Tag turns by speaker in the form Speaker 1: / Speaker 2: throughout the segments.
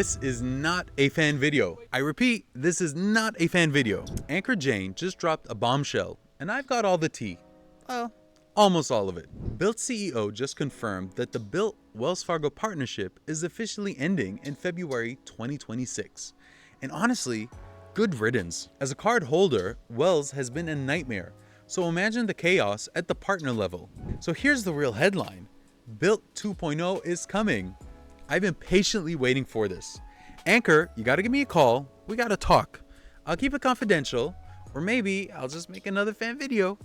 Speaker 1: This is not a fan video. I repeat, this is not a fan video. Anchor Jane just dropped a bombshell, and I've got all the tea. Well, almost all of it. BILT CEO just confirmed that the BILT Wells Fargo partnership is officially ending in February 2026. And honestly, good riddance. As a card holder, Wells has been a nightmare. So imagine the chaos at the partner level. So here's the real headline. BILT 2.0 is coming. I've been patiently waiting for this. Anchor, you gotta give me a call. We gotta talk. I'll keep it confidential, or maybe I'll just make another fan video.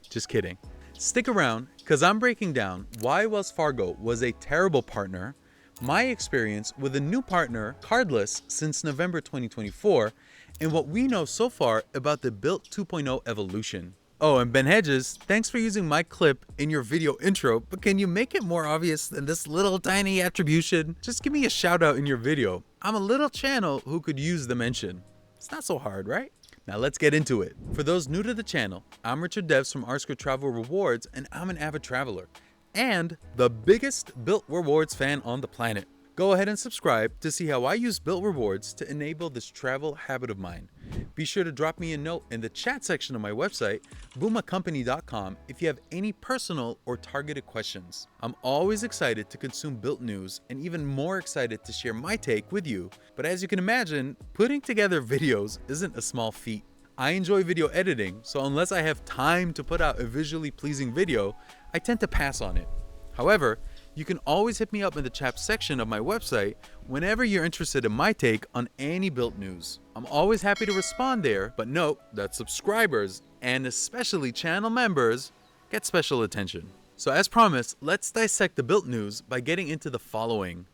Speaker 1: Just kidding. Stick around, cause I'm breaking down why Wells Fargo was a terrible partner, my experience with a new partner, Cardless, since November 2024, and what we know so far about the BILT 2.0 evolution. Oh, and Ben Hedges, thanks for using my clip in your video intro, but can you make it more obvious than this little tiny attribution? Just give me a shout out in your video. I'm a little channel who could use the mention. It's not so hard, right? Now let's get into it. For those new to the channel, I'm Richard Devs from R2 Travel Rewards, and I'm an avid traveler and the biggest BILT Rewards fan on the planet. Go ahead and subscribe to see how I use BILT Rewards to enable this travel habit of mine. Be sure to drop me a note in the chat section of my website, boomacompany.com, if you have any personal or targeted questions. I'm always excited to consume BILT news and even more excited to share my take with you. But as you can imagine, putting together videos isn't a small feat. I enjoy video editing, so unless I have time to put out a visually pleasing video, I tend to pass on it. However, you can always hit me up in the chat section of my website whenever you're interested in my take on any BILT news. I'm always happy to respond there, but note that subscribers, and especially channel members, get special attention. So as promised, let's dissect the BILT news by getting into the following.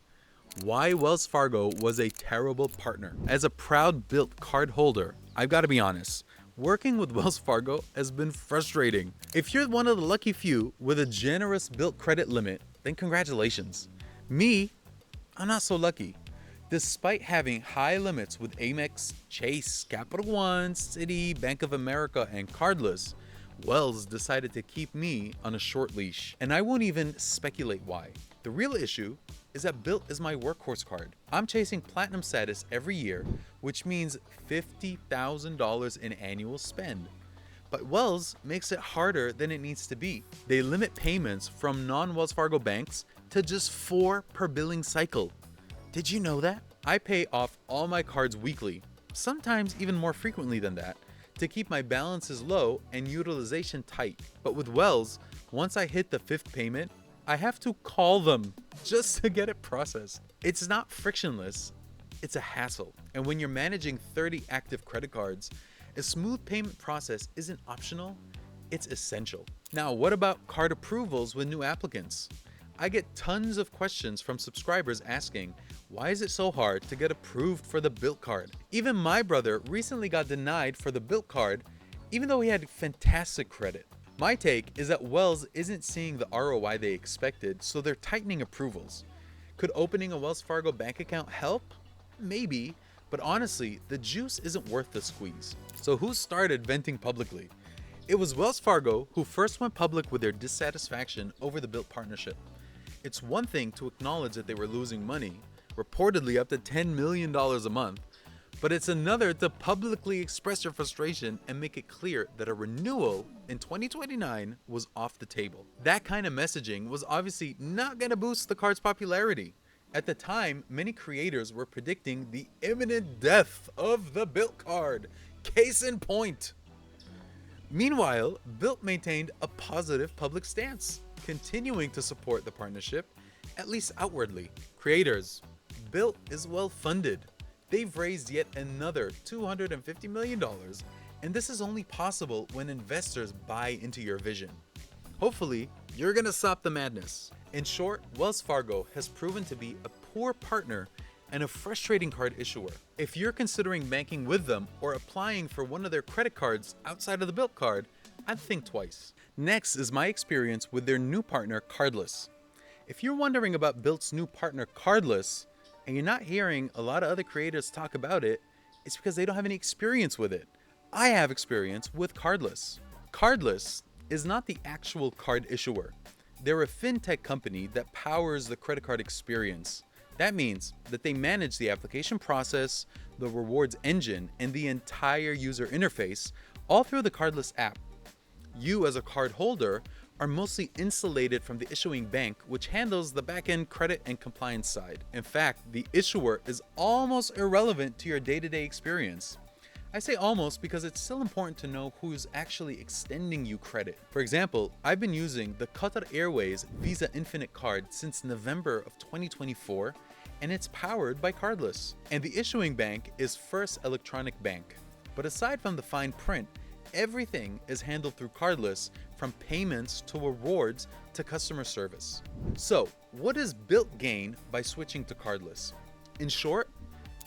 Speaker 1: Why Wells Fargo was a terrible partner. As a proud BILT card holder, I've got to be honest. Working with Wells Fargo has been frustrating. If you're one of the lucky few with a generous BILT credit limit, then congratulations. Me, I'm not so lucky. Despite having high limits with Amex, Chase, Capital One, Citi, Bank of America, and Cardless, Wells decided to keep me on a short leash. And I won't even speculate why. The real issue is that BILT is my workhorse card. I'm chasing platinum status every year, which means $50,000 in annual spend. But Wells makes it harder than it needs to be. They limit payments from non-Wells Fargo banks to just 4 per billing cycle. Did you know that? I pay off all my cards weekly, sometimes even more frequently than that, to keep my balances low and utilization tight. But with Wells, once I hit the 5th payment, I have to call them just to get it processed. It's not frictionless, it's a hassle. And when you're managing 30 active credit cards, a smooth payment process isn't optional, it's essential. Now, what about card approvals with new applicants? I get tons of questions from subscribers asking, why is it so hard to get approved for the BILT card? Even my brother recently got denied for the BILT card, even though he had fantastic credit. My take is that Wells isn't seeing the ROI they expected, so they're tightening approvals. Could opening a Wells Fargo bank account help? Maybe. But honestly, the juice isn't worth the squeeze. So who started venting publicly? It was Wells Fargo who first went public with their dissatisfaction over the BILT partnership. It's one thing to acknowledge that they were losing money, reportedly up to $10 million a month, but it's another to publicly express your frustration and make it clear that a renewal in 2029 was off the table. That kind of messaging was obviously not going to boost the card's popularity. At the time, many creators were predicting the imminent death of the BILT card. Case in point. Meanwhile, BILT maintained a positive public stance, continuing to support the partnership, at least outwardly. Creators, BILT is well funded. They've raised yet another $250 million, and this is only possible when investors buy into your vision. Hopefully, you're gonna stop the madness. In short, Wells Fargo has proven to be a poor partner and a frustrating card issuer. If you're considering banking with them or applying for one of their credit cards outside of the BILT card, I'd think twice. Next is my experience with their new partner, Cardless. If you're wondering about BILT's new partner, Cardless, and you're not hearing a lot of other creators talk about it, it's because they don't have any experience with it. I have experience with Cardless. Cardless is not the actual card issuer. They're a fintech company that powers the credit card experience. That means that they manage the application process, the rewards engine, and the entire user interface all through the Cardless app. You as a card holder are mostly insulated from the issuing bank, which handles the back-end credit and compliance side. In fact, the issuer is almost irrelevant to your day-to-day experience. I say almost because it's still important to know who's actually extending you credit. For example, I've been using the Qatar Airways Visa Infinite card since November of 2024, and it's powered by Cardless. And the issuing bank is First Electronic Bank. But aside from the fine print, everything is handled through Cardless, from payments to rewards to customer service. So, what does BILT gain by switching to Cardless? In short,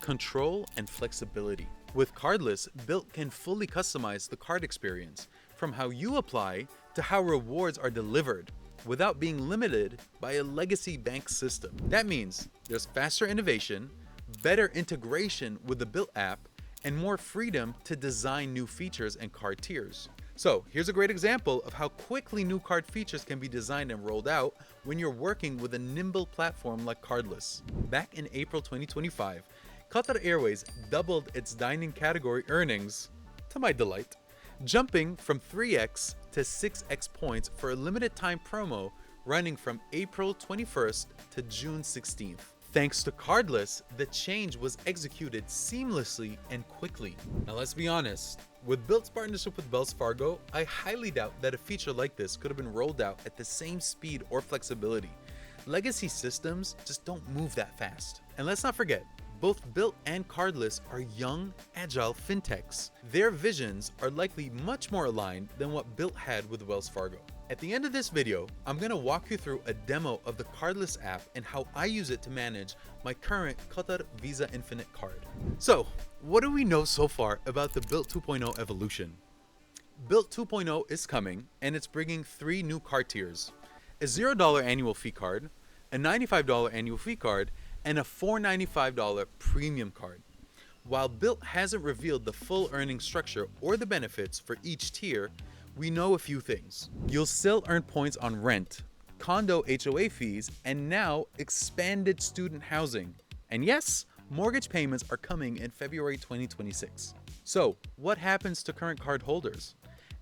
Speaker 1: control and flexibility. With Cardless, BILT can fully customize the card experience, from how you apply to how rewards are delivered, without being limited by a legacy bank system. That means there's faster innovation, better integration with the BILT app, and more freedom to design new features and card tiers. So here's a great example of how quickly new card features can be designed and rolled out when you're working with a nimble platform like Cardless. Back in April 2025, Qatar Airways doubled its dining category earnings, to my delight, jumping from 3x to 6x points for a limited time promo running from April 21st to June 16th. Thanks to Cardless, the change was executed seamlessly and quickly. Now let's be honest, with BILT's partnership with Wells Fargo, I highly doubt that a feature like this could have been rolled out at the same speed or flexibility. Legacy systems just don't move that fast. And let's not forget, both BILT and Cardless are young, agile fintechs. Their visions are likely much more aligned than what BILT had with Wells Fargo. At the end of this video, I'm going to walk you through a demo of the Cardless app and how I use it to manage my current Qatar Visa Infinite card. So, what do we know so far about the BILT 2.0 evolution? BILT 2.0 is coming, and it's bringing 3 new card tiers: a $0 annual fee card, a $95 annual fee card, and a $495 premium card. While BILT hasn't revealed the full earning structure or the benefits for each tier, we know a few things. You'll still earn points on rent, condo HOA fees, and now expanded student housing. And yes, mortgage payments are coming in February 2026. So, what happens to current card holders?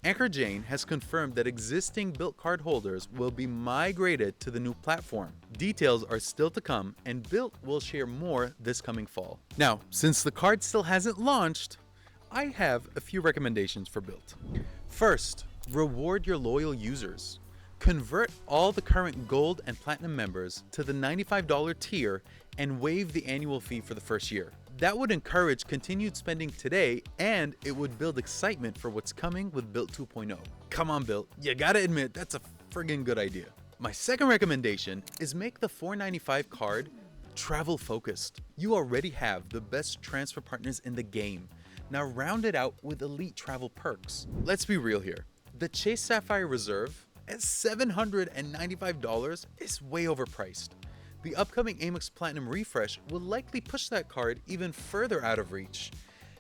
Speaker 1: Anchor Jane has confirmed that existing BILT card holders will be migrated to the new platform. Details are still to come, and BILT will share more this coming fall. Now, since the card still hasn't launched, I have a few recommendations for BILT. First, reward your loyal users. Convert all the current gold and platinum members to the $95 tier and waive the annual fee for the first year. That would encourage continued spending today, and it would build excitement for what's coming with BILT 2.0. Come on, BILT, you gotta admit that's a friggin' good idea. My second recommendation is make the $495 card travel focused. You already have the best transfer partners in the game. Now round it out with elite travel perks. Let's be real here. The Chase Sapphire Reserve at $795 is way overpriced. The upcoming Amex Platinum refresh will likely push that card even further out of reach.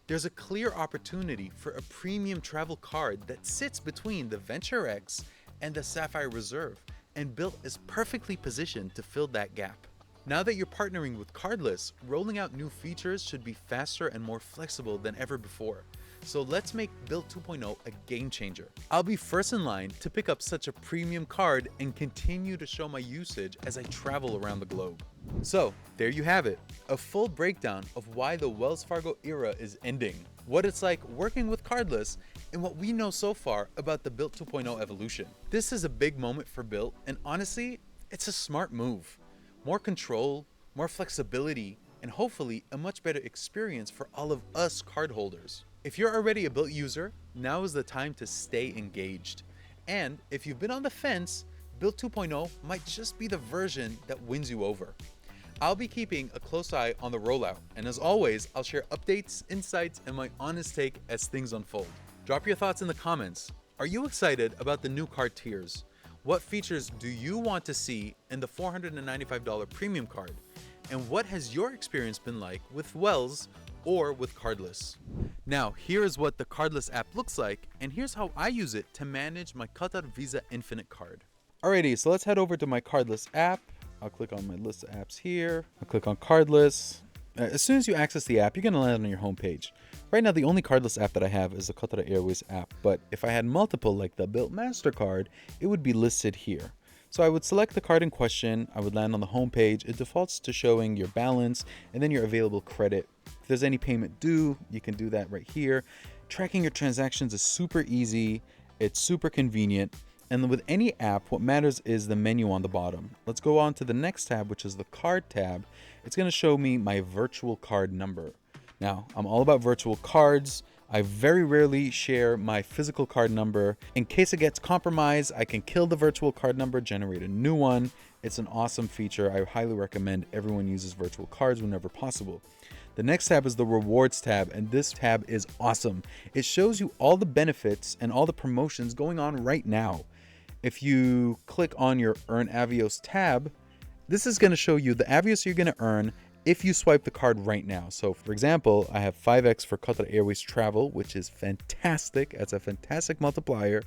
Speaker 1: There's a clear opportunity for a premium travel card that sits between the Venture X and the Sapphire Reserve, and BILT is perfectly positioned to fill that gap. Now that you're partnering with Cardless, rolling out new features should be faster and more flexible than ever before. So let's make BILT 2.0 a game changer. I'll be first in line to pick up such a premium card and continue to show my usage as I travel around the globe. So there you have it, a full breakdown of why the Wells Fargo era is ending, what it's like working with Cardless, and what we know so far about the BILT 2.0 evolution. This is a big moment for BILT, and honestly, it's a smart move. More control, more flexibility, and hopefully a much better experience for all of us cardholders. If you're already a BILT user, now is the time to stay engaged. And if you've been on the fence, BILT 2.0 might just be the version that wins you over. I'll be keeping a close eye on the rollout, and as always, I'll share updates, insights, and my honest take as things unfold. Drop your thoughts in the comments. Are you excited about the new card tiers? What features do you want to see in the $495 premium card? And what has your experience been like with Wells or with Cardless? Now, here is what the Cardless app looks like, and here's how I use it to manage my Qatar Visa Infinite card. Alrighty, so let's head over to my Cardless app. I'll click on my list of apps here. I'll click on Cardless. As soon as you access the app, you're going to land on your home page. Right now, the only Cardless app that I have is the Qatar Airways app, but if I had multiple, like the BILT MasterCard, it would be listed here. So I would select the card in question, I would land on the home page. It defaults to showing your balance and then your available credit. If there's any payment due, you can do that right here. Tracking your transactions is super easy, it's super convenient. And with any app, what matters is the menu on the bottom. Let's go on to the next tab, which is the card tab. It's going to show me my virtual card number. Now, I'm all about virtual cards. I very rarely share my physical card number. In case it gets compromised, I can kill the virtual card number, generate a new one. It's an awesome feature. I highly recommend everyone uses virtual cards whenever possible. The next tab is the rewards tab, and this tab is awesome. It shows you all the benefits and all the promotions going on right now. If you click on your Earn Avios tab, this is going to show you the Avios you're going to earn if you swipe the card right now. So for example, I have 5x for Qatar Airways travel, which is fantastic. That's a fantastic multiplier.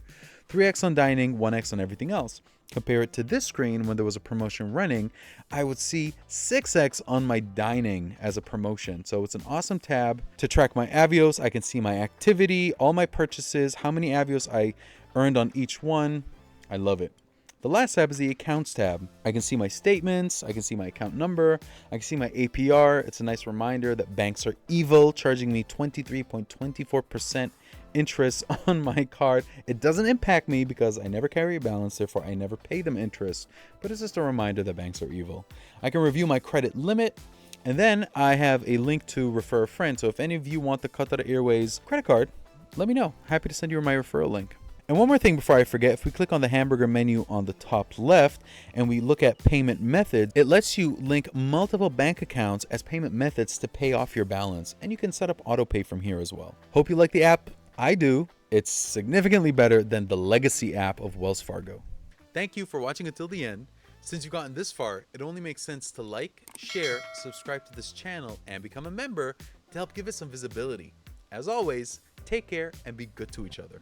Speaker 1: 3x on dining, 1x on everything else. Compare it to this screen when there was a promotion running, I would see 6x on my dining as a promotion. So it's an awesome tab to track my Avios. I can see my activity, all my purchases, how many Avios I earned on each one. I love it. The last tab is the accounts tab. I can see my statements, I can see my account number, I can see my APR. It's a nice reminder that banks are evil, charging me 23.24% interest on my card. It doesn't impact me because I never carry a balance, therefore I never pay them interest, but it's just a reminder that banks are evil. I can review my credit limit, and then I have a link to refer a friend. So if any of you want the Qatar Airways credit card, let me know. Happy to send you my referral link. And one more thing before I forget, if we click on the hamburger menu on the top left and we look at payment methods, it lets you link multiple bank accounts as payment methods to pay off your balance. And you can set up auto pay from here as well. Hope you like the app. I do. It's significantly better than the legacy app of Wells Fargo. Thank you for watching until the end. Since you've gotten this far, it only makes sense to like, share, subscribe to this channel, and become a member to help give it some visibility. As always, take care and be good to each other.